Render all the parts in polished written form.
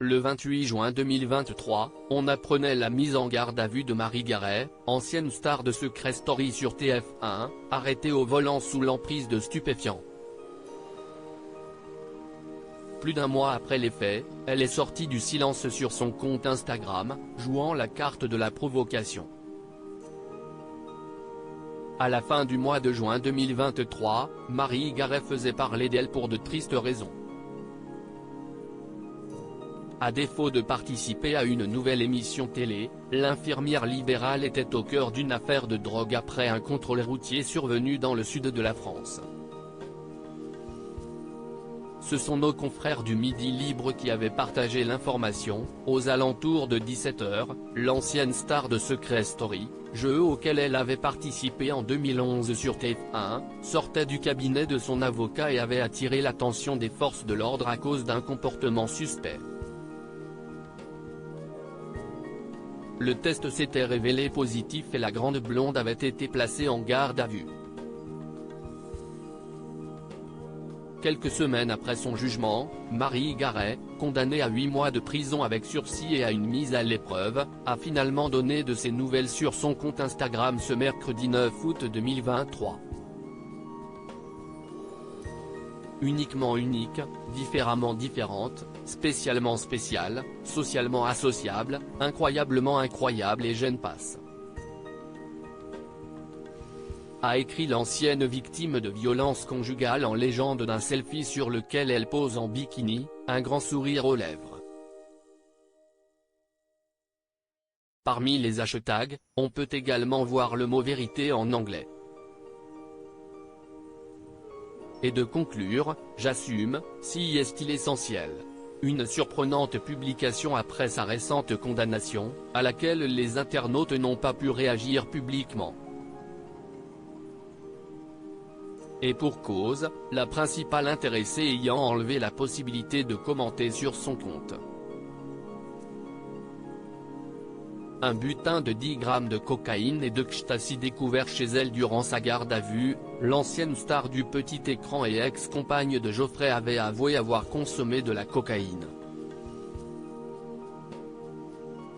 Le 28 juin 2023, on apprenait la mise en garde à vue de Marie Garet, ancienne star de Secret Story sur TF1, arrêtée au volant sous l'emprise de stupéfiants. Plus d'un mois après les faits, elle est sortie du silence sur son compte Instagram, jouant la carte de la provocation. À la fin du mois de juin 2023, Marie Garet faisait parler d'elle pour de tristes raisons. À défaut de participer à une nouvelle émission télé, l'infirmière libérale était au cœur d'une affaire de drogue après un contrôle routier survenu dans le sud de la France. Ce sont nos confrères du Midi Libre qui avaient partagé l'information. Aux alentours de 17 h, l'ancienne star de Secret Story, jeu auquel elle avait participé en 2011 sur TF1, sortait du cabinet de son avocat et avait attiré l'attention des forces de l'ordre à cause d'un comportement suspect. Le test s'était révélé positif et la grande blonde avait été placée en garde à vue. Quelques semaines après son jugement, Marie Garet, condamnée à 8 mois de prison avec sursis et à une mise à l'épreuve, a finalement donné de ses nouvelles sur son compte Instagram ce mercredi 9 août 2023. Uniquement unique, différemment différente, spécialement spéciale, socialement associable, incroyablement incroyable et j'en passe. A écrit l'ancienne victime de violences conjugales en légende d'un selfie sur lequel elle pose en bikini, un grand sourire aux lèvres. Parmi les hashtags, on peut également voir le mot vérité en anglais. Et de conclure, j'assume, si est-il essentiel. Une surprenante publication après sa récente condamnation, à laquelle les internautes n'ont pas pu réagir publiquement. Et pour cause, la principale intéressée ayant enlevé la possibilité de commenter sur son compte. Un butin de 10 grammes de cocaïne et d'ecstasy découvert chez elle durant sa garde à vue, l'ancienne star du petit écran et ex-compagne de Geoffrey avait avoué avoir consommé de la cocaïne.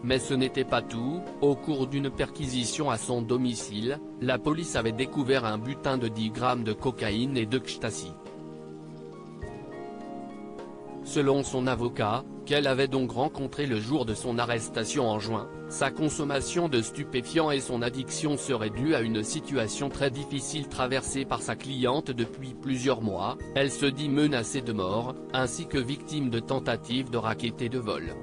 Mais ce n'était pas tout. Au cours d'une perquisition à son domicile, la police avait découvert un butin de 10 grammes de cocaïne et d'ecstasy. Selon son avocat, qu'elle avait donc rencontré le jour de son arrestation en juin, sa consommation de stupéfiants et son addiction seraient dues à une situation très difficile traversée par sa cliente depuis plusieurs mois. Elle se dit menacée de mort, ainsi que victime de tentatives de racket et de vol.